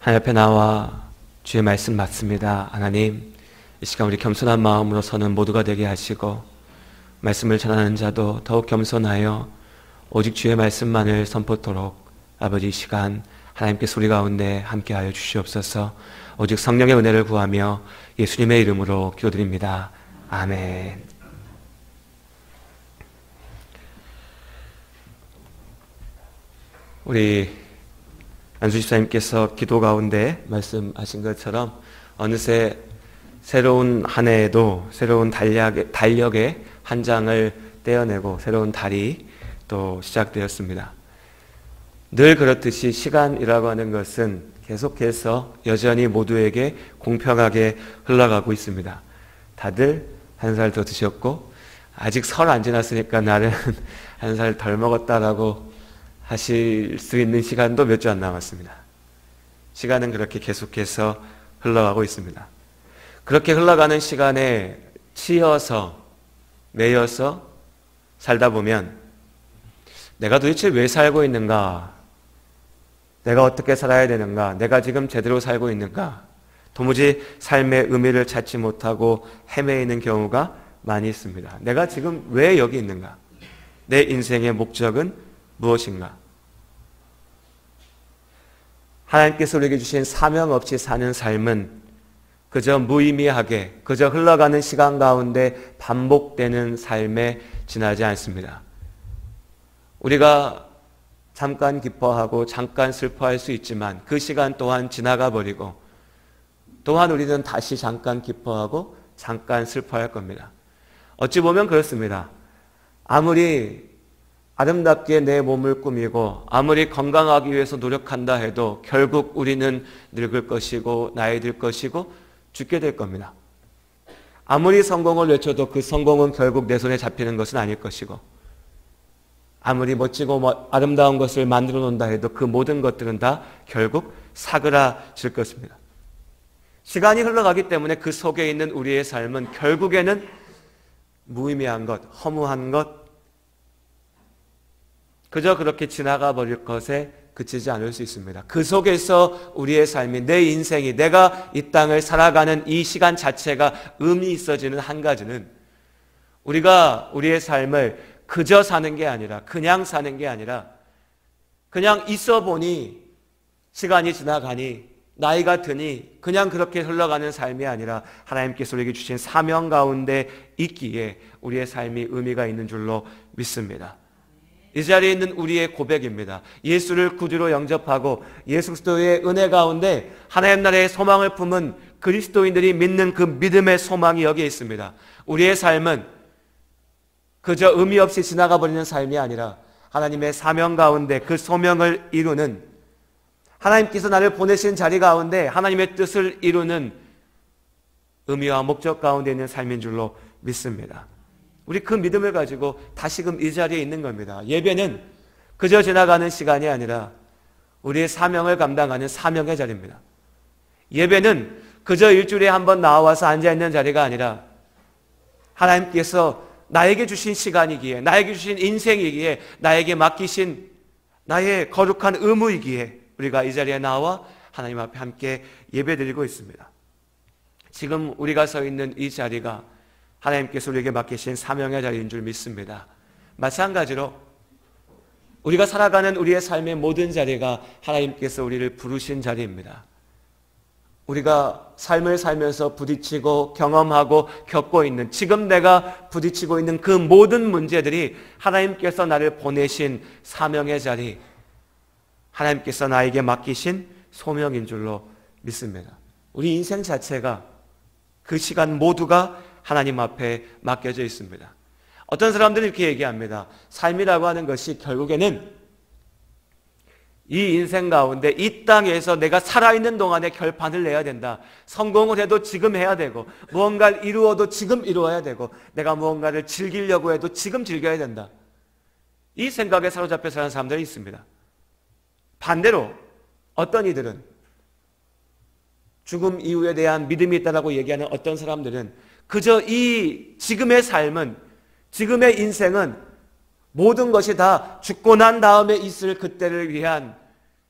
하나님 앞에 나와 주의 말씀 맞습니다. 하나님, 이 시간 우리 겸손한 마음으로 서는 모두가 되게 하시고 말씀을 전하는 자도 더욱 겸손하여 오직 주의 말씀만을 선포토록 아버지 이 시간 하나님께서 우리 가운데 함께하여 주시옵소서. 오직 성령의 은혜를 구하며 예수님의 이름으로 기도드립니다. 아멘. 우리 안수 집사님께서 기도 가운데 말씀하신 것처럼 어느새 새로운 한 해에도 새로운 달력의 한 장을 떼어내고 새로운 달이 또 시작되었습니다. 늘 그렇듯이 시간이라고 하는 것은 계속해서 여전히 모두에게 공평하게 흘러가고 있습니다. 다들 한 살 더 드셨고 아직 설 안 지났으니까 나는 한 살 덜 먹었다라고 하실 수 있는 시간도 몇 주 안 남았습니다. 시간은 그렇게 계속해서 흘러가고 있습니다. 그렇게 흘러가는 시간에 치여서 매여서 살다 보면 내가 도대체 왜 살고 있는가? 내가 어떻게 살아야 되는가? 내가 지금 제대로 살고 있는가? 도무지 삶의 의미를 찾지 못하고 헤매이는 경우가 많이 있습니다. 내가 지금 왜 여기 있는가? 내 인생의 목적은 무엇인가? 하나님께서 우리에게 주신 사명 없이 사는 삶은 그저 무의미하게 그저 흘러가는 시간 가운데 반복되는 삶에 지나지 않습니다. 우리가 잠깐 기뻐하고 잠깐 슬퍼할 수 있지만 그 시간 또한 지나가 버리고 또한 우리는 다시 잠깐 기뻐하고 잠깐 슬퍼할 겁니다. 어찌 보면 그렇습니다. 아무리 아름답게 내 몸을 꾸미고 아무리 건강하기 위해서 노력한다 해도 결국 우리는 늙을 것이고 나이 들 것이고 죽게 될 겁니다. 아무리 성공을 외쳐도 그 성공은 결국 내 손에 잡히는 것은 아닐 것이고 아무리 멋지고 아름다운 것을 만들어 놓는다 해도 그 모든 것들은 다 결국 사그라질 것입니다. 시간이 흘러가기 때문에 그 속에 있는 우리의 삶은 결국에는 무의미한 것, 허무한 것, 그저 그렇게 지나가 버릴 것에 그치지 않을 수 있습니다. 그 속에서 우리의 삶이, 내 인생이, 내가 이 땅을 살아가는 이 시간 자체가 의미 있어지는 한 가지는 우리가 우리의 삶을 그저 사는 게 아니라 그냥 사는 게 아니라 그냥 있어 보니 시간이 지나가니 나이가 드니 그냥 그렇게 흘러가는 삶이 아니라 하나님께서 우리에게 주신 사명 가운데 있기에 우리의 삶이 의미가 있는 줄로 믿습니다. 이 자리에 있는 우리의 고백입니다. 예수를 구주로 영접하고 예수 그리스도의 은혜 가운데 하나님 나라의 소망을 품은 그리스도인들이 믿는 그 믿음의 소망이 여기에 있습니다. 우리의 삶은 그저 의미 없이 지나가 버리는 삶이 아니라 하나님의 사명 가운데 그 소명을 이루는, 하나님께서 나를 보내신 자리 가운데 하나님의 뜻을 이루는 의미와 목적 가운데 있는 삶인 줄로 믿습니다. 우리 그 믿음을 가지고 다시금 이 자리에 있는 겁니다. 예배는 그저 지나가는 시간이 아니라 우리의 사명을 감당하는 사명의 자리입니다. 예배는 그저 일주일에 한 번 나와서 앉아있는 자리가 아니라 하나님께서 나에게 주신 시간이기에, 나에게 주신 인생이기에, 나에게 맡기신 나의 거룩한 의무이기에 우리가 이 자리에 나와 하나님 앞에 함께 예배드리고 있습니다. 지금 우리가 서 있는 이 자리가 하나님께서 우리에게 맡기신 사명의 자리인 줄 믿습니다. 마찬가지로 우리가 살아가는 우리의 삶의 모든 자리가 하나님께서 우리를 부르신 자리입니다. 우리가 삶을 살면서 부딪히고 경험하고 겪고 있는, 지금 내가 부딪히고 있는 그 모든 문제들이 하나님께서 나를 보내신 사명의 자리, 하나님께서 나에게 맡기신 소명인 줄로 믿습니다. 우리 인생 자체가 그 시간 모두가 하나님 앞에 맡겨져 있습니다. 어떤 사람들은 이렇게 얘기합니다. 삶이라고 하는 것이 결국에는 이 인생 가운데 이 땅에서 내가 살아있는 동안에 결판을 내야 된다. 성공을 해도 지금 해야 되고 무언가를 이루어도 지금 이루어야 되고 내가 무언가를 즐기려고 해도 지금 즐겨야 된다. 이 생각에 사로잡혀 사는 사람들이 있습니다. 반대로 어떤 이들은 죽음 이후에 대한 믿음이 있다고 얘기하는 어떤 사람들은 그저 이 지금의 삶은, 지금의 인생은 모든 것이 다 죽고 난 다음에 있을 그때를 위한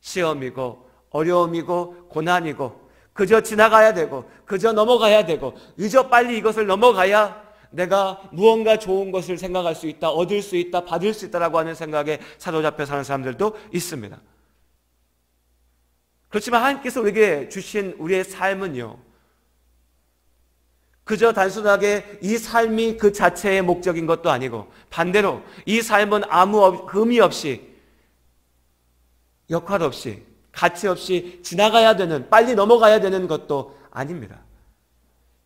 시험이고 어려움이고 고난이고 그저 지나가야 되고 그저 넘어가야 되고 그저 빨리 이것을 넘어가야 내가 무언가 좋은 것을 생각할 수 있다, 얻을 수 있다, 받을 수 있다라고 하는 생각에 사로잡혀 사는 사람들도 있습니다. 그렇지만 하나님께서 우리에게 주신 우리의 삶은요, 그저 단순하게 이 삶이 그 자체의 목적인 것도 아니고 반대로 이 삶은 아무 의미 없이, 역할 없이, 가치 없이 지나가야 되는, 빨리 넘어가야 되는 것도 아닙니다.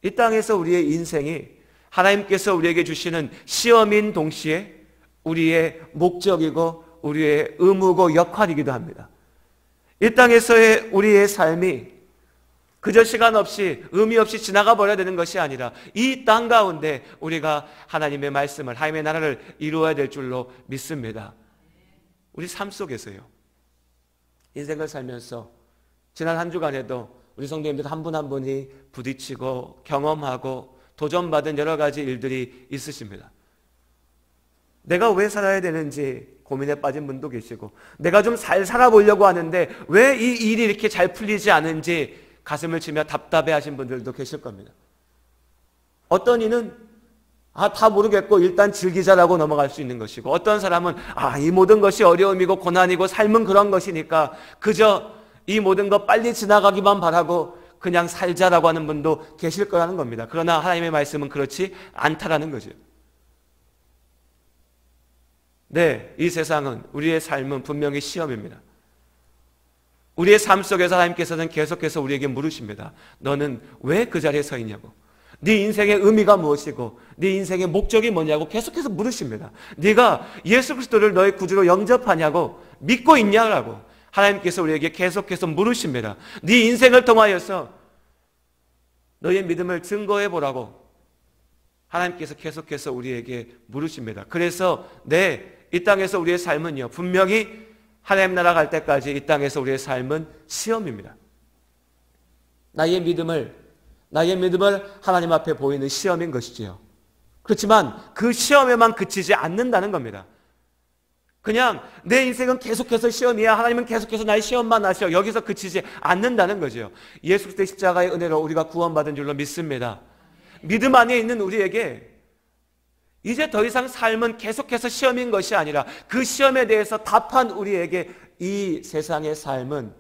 이 땅에서 우리의 인생이 하나님께서 우리에게 주시는 시험인 동시에 우리의 목적이고 우리의 의무고 역할이기도 합니다. 이 땅에서의 우리의 삶이 그저 시간 없이 의미 없이 지나가 버려야 되는 것이 아니라 이 땅 가운데 우리가 하나님의 말씀을, 하나님의 나라를 이루어야 될 줄로 믿습니다. 우리 삶 속에서요, 인생을 살면서 지난 한 주간에도 우리 성도님들 한 분 한 분이 부딪히고 경험하고 도전받은 여러 가지 일들이 있으십니다. 내가 왜 살아야 되는지 고민에 빠진 분도 계시고, 내가 좀 잘 살아보려고 하는데 왜 이 일이 이렇게 잘 풀리지 않은지 가슴을 치며 답답해 하신 분들도 계실 겁니다. 어떤 이는 다 모르겠고 일단 즐기자라고 넘어갈 수 있는 것이고, 어떤 사람은 이 모든 것이 어려움이고 고난이고 삶은 그런 것이니까 그저 이 모든 것 빨리 지나가기만 바라고 그냥 살자라고 하는 분도 계실 거라는 겁니다. 그러나 하나님의 말씀은 그렇지 않다라는 거죠. 네, 이 세상은, 우리의 삶은 분명히 시험입니다. 우리의 삶 속에서 하나님께서는 계속해서 우리에게 물으십니다. 너는 왜 그 자리에 서 있냐고. 네 인생의 의미가 무엇이고 네 인생의 목적이 뭐냐고 계속해서 물으십니다. 네가 예수 그리스도를 너의 구주로 영접하냐고, 믿고 있냐라고 하나님께서 우리에게 계속해서 물으십니다. 네 인생을 통하여서 너의 믿음을 증거해 보라고 하나님께서 계속해서 우리에게 물으십니다. 그래서 이 땅에서 우리의 삶은요, 분명히 하나님 나라 갈 때까지 이 땅에서 우리의 삶은 시험입니다. 나의 믿음을 하나님 앞에 보이는 시험인 것이지요. 그렇지만 그 시험에만 그치지 않는다는 겁니다. 그냥 내 인생은 계속해서 시험이야, 하나님은 계속해서 나의 시험만 하셔, 여기서 그치지 않는다는 거죠. 예수 그리스도의 십자가의 은혜로 우리가 구원받은 줄로 믿습니다. 믿음 안에 있는 우리에게 이제 더 이상 삶은 계속해서 시험인 것이 아니라 그 시험에 대해서 답한 우리에게 이 세상의 삶은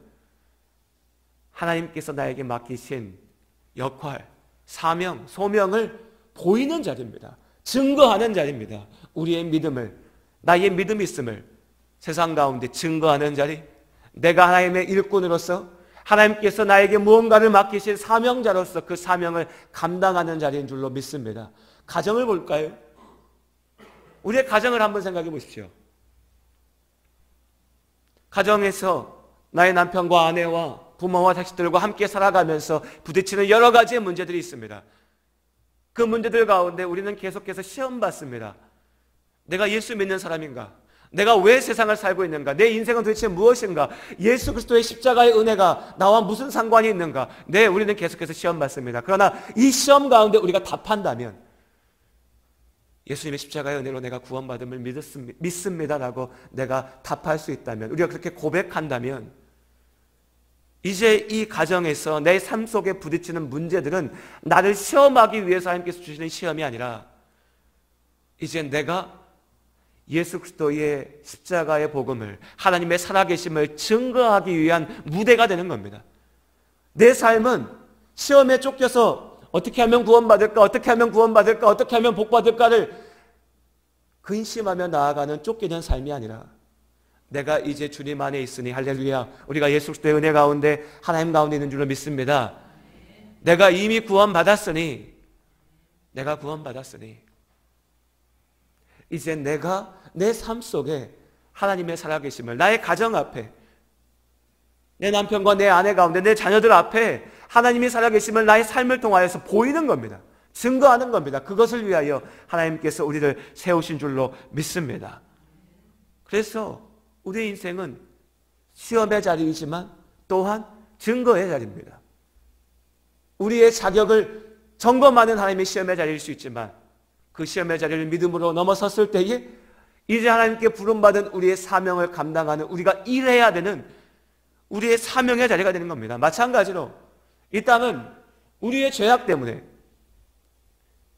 하나님께서 나에게 맡기신 역할, 사명, 소명을 보이는 자리입니다. 증거하는 자리입니다. 우리의 믿음을, 나의 믿음이 있음을 세상 가운데 증거하는 자리, 내가 하나님의 일꾼으로서 하나님께서 나에게 무언가를 맡기신 사명자로서 그 사명을 감당하는 자리인 줄로 믿습니다. 가정을 볼까요? 우리의 가정을 한번 생각해 보십시오. 가정에서 나의 남편과 아내와 부모와 자식들과 함께 살아가면서 부딪히는 여러 가지의 문제들이 있습니다. 그 문제들 가운데 우리는 계속해서 시험받습니다. 내가 예수 믿는 사람인가? 내가 왜 세상을 살고 있는가? 내 인생은 도대체 무엇인가? 예수 그리스도의 십자가의 은혜가 나와 무슨 상관이 있는가? 우리는 계속해서 시험받습니다. 그러나 이 시험 가운데 우리가 답한다면, 예수님의 십자가의 은혜로 내가 구원받음을 믿습니다라고 내가 답할 수 있다면, 우리가 그렇게 고백한다면, 이제 이 가정에서 내 삶 속에 부딪히는 문제들은 나를 시험하기 위해서 하나님께서 주시는 시험이 아니라 이제 내가 예수 그리스도의 십자가의 복음을, 하나님의 살아계심을 증거하기 위한 무대가 되는 겁니다. 내 삶은 시험에 쫓겨서 어떻게 하면 구원받을까, 어떻게 하면 구원받을까, 어떻게 하면 복받을까를 근심하며 나아가는 쫓기는 삶이 아니라, 내가 이제 주님 안에 있으니, 할렐루야, 우리가 예수 그리스도의 은혜 가운데 하나님 가운데 있는 줄로 믿습니다. 내가 이미 구원받았으니 이제 내가 내 삶 속에 하나님의 살아계심을 나의 가정 앞에, 내 남편과 내 아내 가운데, 내 자녀들 앞에 하나님이 살아계심을 나의 삶을 통하여서 보이는 겁니다. 증거하는 겁니다. 그것을 위하여 하나님께서 우리를 세우신 줄로 믿습니다. 그래서 우리의 인생은 시험의 자리이지만 또한 증거의 자리입니다. 우리의 자격을 점검하는 하나님의 시험의 자리일 수 있지만, 그 시험의 자리를 믿음으로 넘어섰을 때에 이제 하나님께 부름받은 우리의 사명을 감당하는, 우리가 일해야 되는 우리의 사명의 자리가 되는 겁니다. 마찬가지로 이 땅은 우리의 죄악 때문에,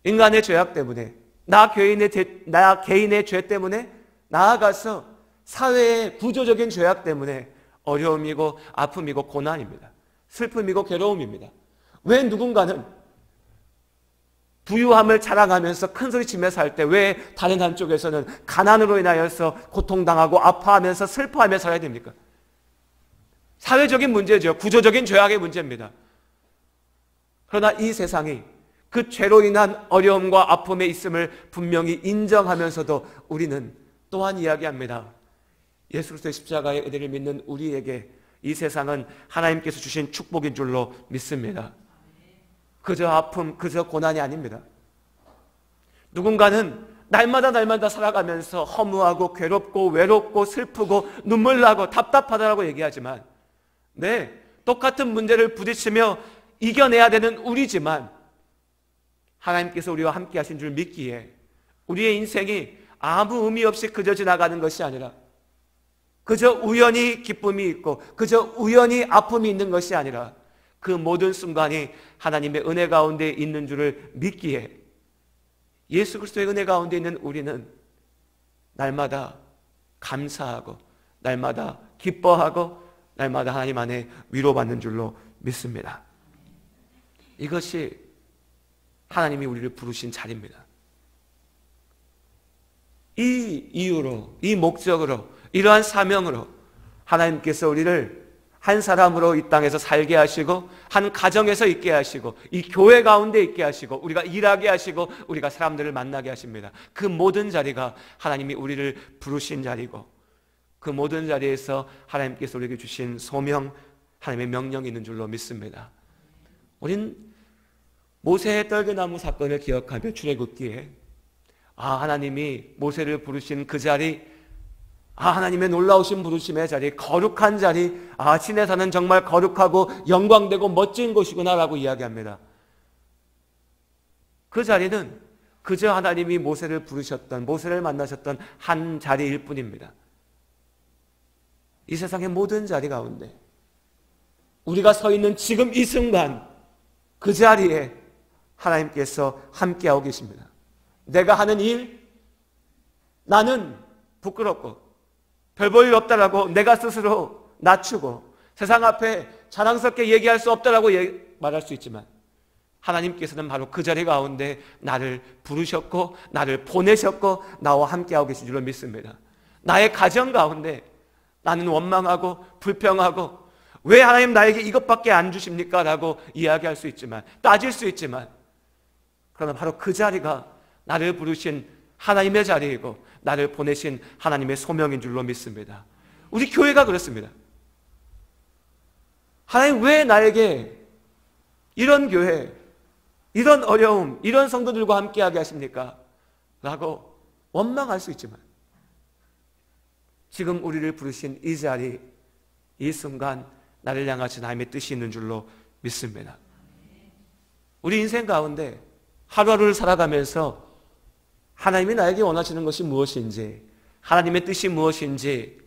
인간의 죄악 때문에, 나 개인의 죄 때문에, 나아가서 사회의 구조적인 죄악 때문에 어려움이고 아픔이고 고난입니다. 슬픔이고 괴로움입니다. 왜 누군가는 부유함을 자랑하면서 큰소리치며 살 때 왜 다른 한쪽에서는 가난으로 인하여서 고통당하고 아파하면서 슬퍼하며 살아야 됩니까? 사회적인 문제죠. 구조적인 죄악의 문제입니다. 그러나 이 세상이 그 죄로 인한 어려움과 아픔에 있음을 분명히 인정하면서도 우리는 또한 이야기합니다. 예수 그리스도의 십자가의 은혜를 믿는 우리에게 이 세상은 하나님께서 주신 축복인 줄로 믿습니다. 그저 아픔, 그저 고난이 아닙니다. 누군가는 날마다 살아가면서 허무하고 괴롭고 외롭고 슬프고 눈물 나고 답답하다라고 얘기하지만, 네, 똑같은 문제를 부딪히며 이겨내야 되는 우리지만 하나님께서 우리와 함께 하신 줄 믿기에 우리의 인생이 아무 의미 없이 그저 지나가는 것이 아니라, 그저 우연히 기쁨이 있고 그저 우연히 아픔이 있는 것이 아니라 그 모든 순간이 하나님의 은혜 가운데 있는 줄을 믿기에 예수 그리스도의 은혜 가운데 있는 우리는 날마다 감사하고 날마다 기뻐하고 날마다 하나님 안에 위로받는 줄로 믿습니다. 이것이 하나님이 우리를 부르신 자리입니다. 이 이유로, 이 목적으로, 이러한 사명으로 하나님께서 우리를 한 사람으로 이 땅에서 살게 하시고 한 가정에서 있게 하시고 이 교회 가운데 있게 하시고 우리가 일하게 하시고 우리가 사람들을 만나게 하십니다. 그 모든 자리가 하나님이 우리를 부르신 자리고 그 모든 자리에서 하나님께서 우리에게 주신 소명, 하나님의 명령이 있는 줄로 믿습니다. 우린 모세의 떨기나무 사건을 기억하며 출애굽기에 하나님이 모세를 부르신 그 자리, 하나님의 놀라우신 부르심의 자리, 거룩한 자리, 신의 산은 정말 거룩하고 영광되고 멋진 곳이구나라고 이야기합니다. 그 자리는 그저 하나님이 모세를 부르셨던, 모세를 만나셨던 한 자리일 뿐입니다. 이 세상의 모든 자리 가운데 우리가 서 있는 지금 이 순간 그 자리에 하나님께서 함께하고 계십니다. 내가 하는 일, 나는 부끄럽고 별 볼 일 없다라고 내가 스스로 낮추고 세상 앞에 자랑스럽게 얘기할 수 없다라고 말할 수 있지만 하나님께서는 바로 그 자리 가운데 나를 부르셨고 나를 보내셨고 나와 함께하고 계신 줄로 믿습니다. 나의 가정 가운데 나는 원망하고 불평하고 왜 하나님 나에게 이것밖에 안 주십니까? 라고 이야기할 수 있지만, 따질 수 있지만, 그러나 바로 그 자리가 나를 부르신 하나님의 자리이고 나를 보내신 하나님의 소명인 줄로 믿습니다. 우리 교회가 그렇습니다. 하나님 왜 나에게 이런 교회, 이런 어려움, 이런 성도들과 함께하게 하십니까? 라고 원망할 수 있지만 지금 우리를 부르신 이 자리, 이 순간 나를 향하신 하나님의 뜻이 있는 줄로 믿습니다. 우리 인생 가운데 하루하루를 살아가면서 하나님이 나에게 원하시는 것이 무엇인지, 하나님의 뜻이 무엇인지,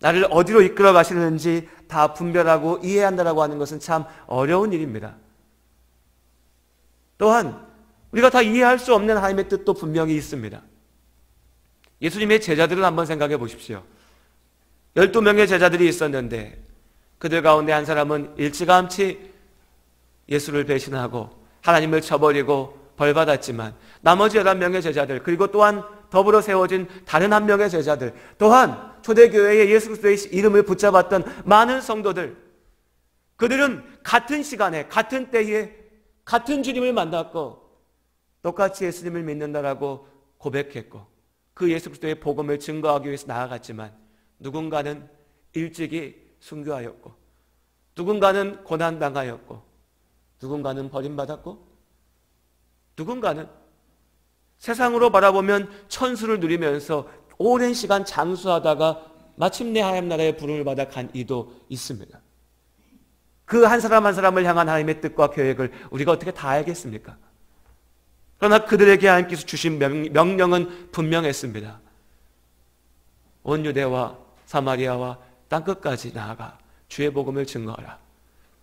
나를 어디로 이끌어 가시는지 다 분별하고 이해한다라고 하는 것은 참 어려운 일입니다. 또한 우리가 다 이해할 수 없는 하나님의 뜻도 분명히 있습니다. 예수님의 제자들을 한번 생각해 보십시오. 12명의 제자들이 있었는데 그들 가운데 한 사람은 일찌감치 예수를 배신하고 하나님을 저버리고 벌받았지만 나머지 11명의 제자들, 그리고 또한 더불어 세워진 다른 한 명의 제자들, 또한 초대교회의 예수 그리스도의 이름을 붙잡았던 많은 성도들, 그들은 같은 시간에 같은 때에 같은 주님을 만났고 똑같이 예수님을 믿는다라고 고백했고 그 예수 그리스도의 복음을 증거하기 위해서 나아갔지만 누군가는 일찍이 순교하였고 누군가는 고난당하였고 누군가는 버림받았고 누군가는 세상으로 바라보면 천수를 누리면서 오랜 시간 장수하다가 마침내 하나님 나라의 부름을 받아 간 이도 있습니다. 그 한 사람 한 사람을 향한 하나님의 뜻과 계획을 우리가 어떻게 다 알겠습니까? 그러나 그들에게 하나님께서 주신 명령은 분명했습니다. 온 유대와 사마리아와 땅끝까지 나아가 주의 복음을 증거하라.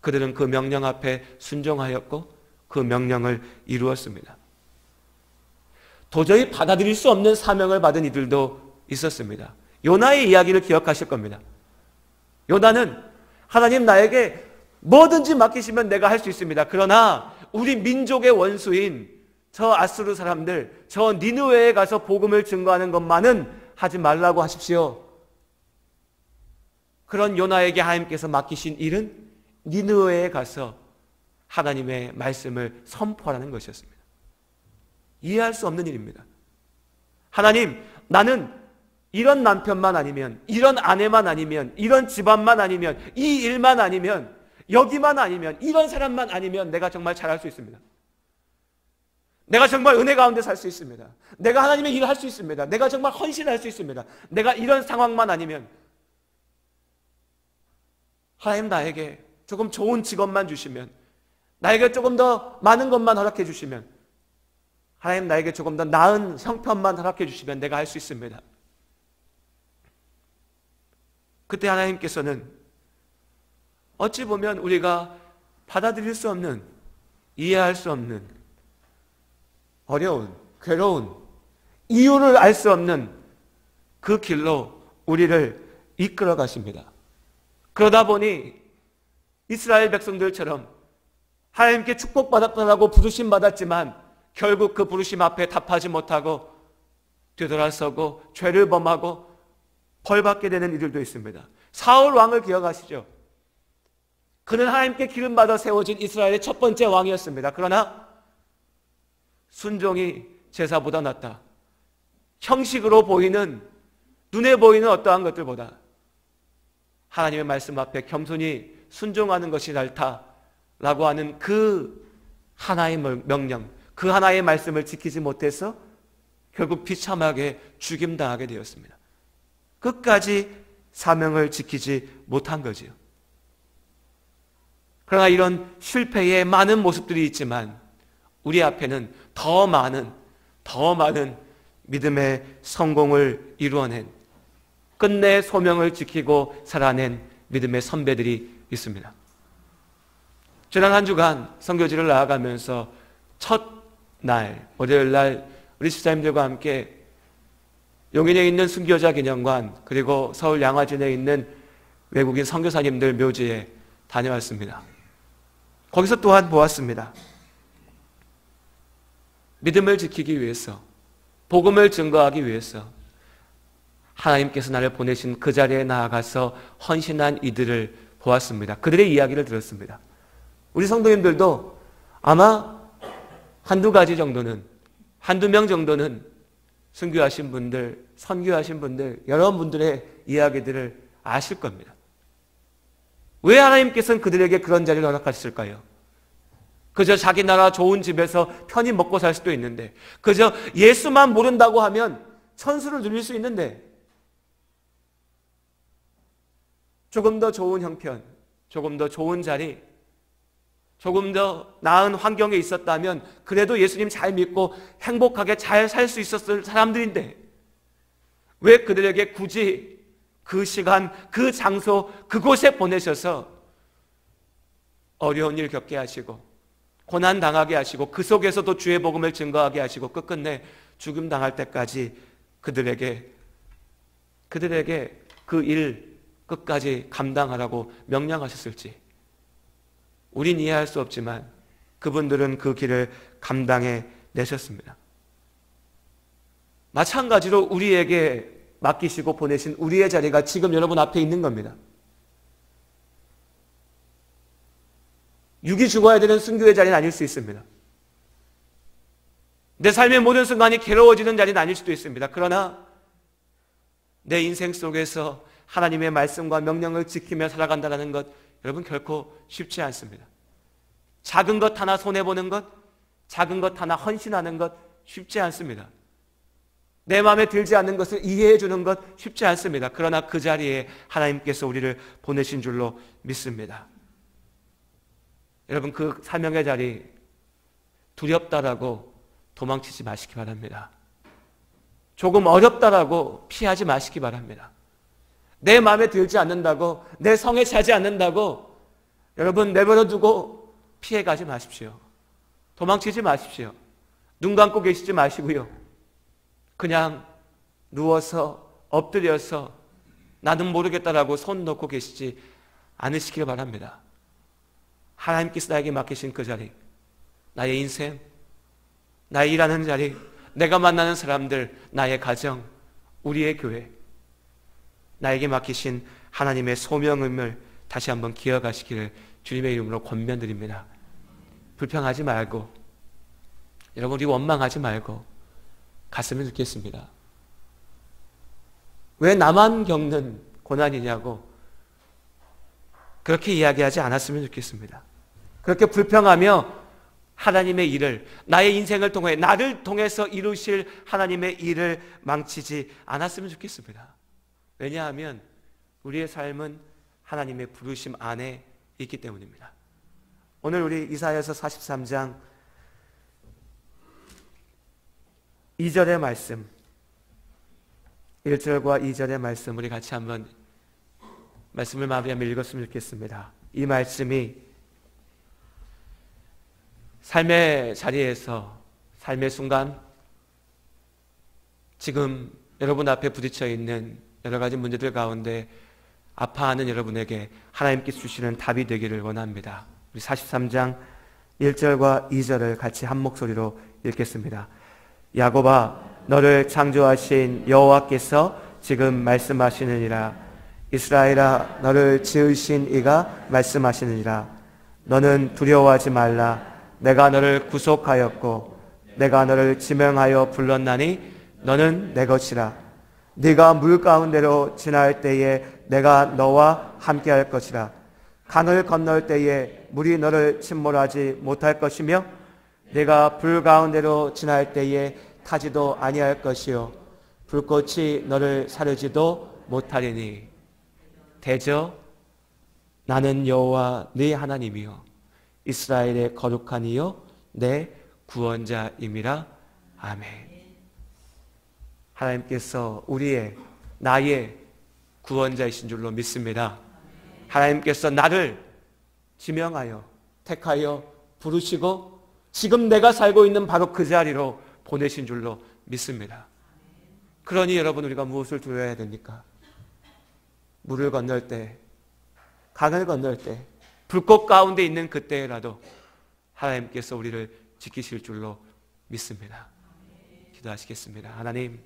그들은 그 명령 앞에 순종하였고 그 명령을 이루었습니다. 도저히 받아들일 수 없는 사명을 받은 이들도 있었습니다. 요나의 이야기를 기억하실 겁니다. 요나는 하나님 나에게 뭐든지 맡기시면 내가 할 수 있습니다. 그러나 우리 민족의 원수인 저 아수르 사람들, 저 니느웨에 가서 복음을 증거하는 것만은 하지 말라고 하십시오. 그런 요나에게 하나님께서 맡기신 일은 니느웨에 가서 하나님의 말씀을 선포하라는 것이었습니다. 이해할 수 없는 일입니다. 하나님, 나는 이런 남편만 아니면, 이런 아내만 아니면, 이런 집안만 아니면, 이 일만 아니면, 여기만 아니면, 이런 사람만 아니면 내가 정말 잘할 수 있습니다. 내가 정말 은혜 가운데 살 수 있습니다. 내가 하나님의 일을 할 수 있습니다. 내가 정말 헌신할 수 있습니다. 내가 이런 상황만 아니면 하나님 나에게 조금 좋은 직업만 주시면, 나에게 조금 더 많은 것만 허락해 주시면, 하나님 나에게 조금 더 나은 형편만 허락해 주시면 내가 할 수 있습니다. 그때 하나님께서는 어찌 보면 우리가 받아들일 수 없는, 이해할 수 없는 어려운, 괴로운, 이유를 알 수 없는 그 길로 우리를 이끌어 가십니다. 그러다 보니 이스라엘 백성들처럼 하나님께 축복받았다고 부르심 받았지만 결국 그 부르심 앞에 답하지 못하고 되돌아서고 죄를 범하고 벌받게 되는 이들도 있습니다. 사울 왕을 기억하시죠? 그는 하나님께 기름받아 세워진 이스라엘의 첫 번째 왕이었습니다. 그러나 순종이 제사보다 낫다. 형식으로 보이는, 눈에 보이는 어떠한 것들보다 하나님의 말씀 앞에 겸손히 순종하는 것이 옳다라고 하는 그 하나의 명령, 그 하나의 말씀을 지키지 못해서 결국 비참하게 죽임당하게 되었습니다. 끝까지 사명을 지키지 못한 거지요. 그러나 이런 실패의 많은 모습들이 있지만 우리 앞에는 더 많은 믿음의 성공을 이루어낸, 끝내 소명을 지키고 살아낸 믿음의 선배들이 있습니다. 지난 한 주간 선교지를 나아가면서 첫 날, 월요일 날 우리 집사님들과 함께 용인에 있는 순교자 기념관, 그리고 서울 양화진에 있는 외국인 선교사님들 묘지에 다녀왔습니다. 거기서 또한 보았습니다. 믿음을 지키기 위해서, 복음을 증거하기 위해서 하나님께서 나를 보내신 그 자리에 나아가서 헌신한 이들을 보았습니다. 그들의 이야기를 들었습니다. 우리 성도님들도 아마 한두 가지 정도는, 한두 명 정도는 순교하신 분들, 선교하신 분들, 여러분들의 이야기들을 아실 겁니다. 왜 하나님께서는 그들에게 그런 자리를 허락하셨을까요? 그저 자기 나라 좋은 집에서 편히 먹고 살 수도 있는데, 그저 예수만 모른다고 하면 천수를 누릴 수 있는데, 조금 더 좋은 형편, 조금 더 좋은 자리, 조금 더 나은 환경에 있었다면 그래도 예수님 잘 믿고 행복하게 잘 살 수 있었을 사람들인데, 왜 그들에게 굳이 그 시간, 그 장소, 그곳에 보내셔서 어려운 일 겪게 하시고 고난 당하게 하시고 그 속에서도 주의 복음을 증거하게 하시고 끝끝내 죽음 당할 때까지 그들에게 그 일 끝까지 감당하라고 명령하셨을지 우린 이해할 수 없지만 그분들은 그 길을 감당해 내셨습니다. 마찬가지로 우리에게 맡기시고 보내신 우리의 자리가 지금 여러분 앞에 있는 겁니다. 육이 죽어야 되는 순교의 자리는 아닐 수 있습니다. 내 삶의 모든 순간이 괴로워지는 자리는 아닐 수도 있습니다. 그러나 내 인생 속에서 하나님의 말씀과 명령을 지키며 살아간다는 것, 여러분 결코 쉽지 않습니다. 작은 것 하나 손해보는 것, 작은 것 하나 헌신하는 것 쉽지 않습니다. 내 마음에 들지 않는 것을 이해해 주는 것 쉽지 않습니다. 그러나 그 자리에 하나님께서 우리를 보내신 줄로 믿습니다. 여러분 그 사명의 자리 두렵다라고 도망치지 마시기 바랍니다. 조금 어렵다라고 피하지 마시기 바랍니다. 내 마음에 들지 않는다고, 내 성에 차지 않는다고 여러분 내버려두고 피해가지 마십시오. 도망치지 마십시오. 눈 감고 계시지 마시고요. 그냥 누워서 엎드려서 나는 모르겠다라고 손 놓고 계시지 않으시길 바랍니다. 하나님께서 나에게 맡기신 그 자리, 나의 인생, 나의 일하는 자리, 내가 만나는 사람들, 나의 가정, 우리의 교회, 나에게 맡기신 하나님의 소명을 다시 한번 기억하시기를 주님의 이름으로 권면드립니다. 불평하지 말고, 여러분 우리 원망하지 말고 갔으면 좋겠습니다. 왜 나만 겪는 고난이냐고 그렇게 이야기하지 않았으면 좋겠습니다. 그렇게 불평하며 하나님의 일을, 나의 인생을 통해 나를 통해서 이루실 하나님의 일을 망치지 않았으면 좋겠습니다. 왜냐하면 우리의 삶은 하나님의 부르심 안에 있기 때문입니다. 오늘 우리 이사야서 43장 2절의 말씀, 1절과 2절의 말씀 우리 같이 한번 말씀을 마무리하며 읽었으면 좋겠습니다. 이 말씀이 삶의 자리에서, 삶의 순간, 지금 여러분 앞에 부딪혀 있는 여러 가지 문제들 가운데 아파하는 여러분에게 하나님께서 주시는 답이 되기를 원합니다. 우리 43장 1절과 2절을 같이 한 목소리로 읽겠습니다. 야곱아, 너를 창조하신 여호와께서 지금 말씀하시느니라. 이스라엘아, 너를 지으신 이가 말씀하시느니라. 너는 두려워하지 말라. 내가 너를 구속하였고 내가 너를 지명하여 불렀나니 너는 내 것이라. 네가 물 가운데로 지날 때에 내가 너와 함께할 것이라. 강을 건널 때에 물이 너를 침몰하지 못할 것이며 네가 불 가운데로 지날 때에 타지도 아니할 것이요 불꽃이 너를 사르지도 못하리니 대저 나는 여호와 네 하나님이요 이스라엘의 거룩한 이요 내 구원자임이라. 아멘. 하나님께서 우리의, 나의 구원자이신 줄로 믿습니다. 하나님께서 나를 지명하여 택하여 부르시고 지금 내가 살고 있는 바로 그 자리로 보내신 줄로 믿습니다. 그러니 여러분 우리가 무엇을 두려워해야 됩니까? 물을 건널 때, 강을 건널 때, 불꽃 가운데 있는 그때라도 하나님께서 우리를 지키실 줄로 믿습니다. 기도하시겠습니다. 하나님,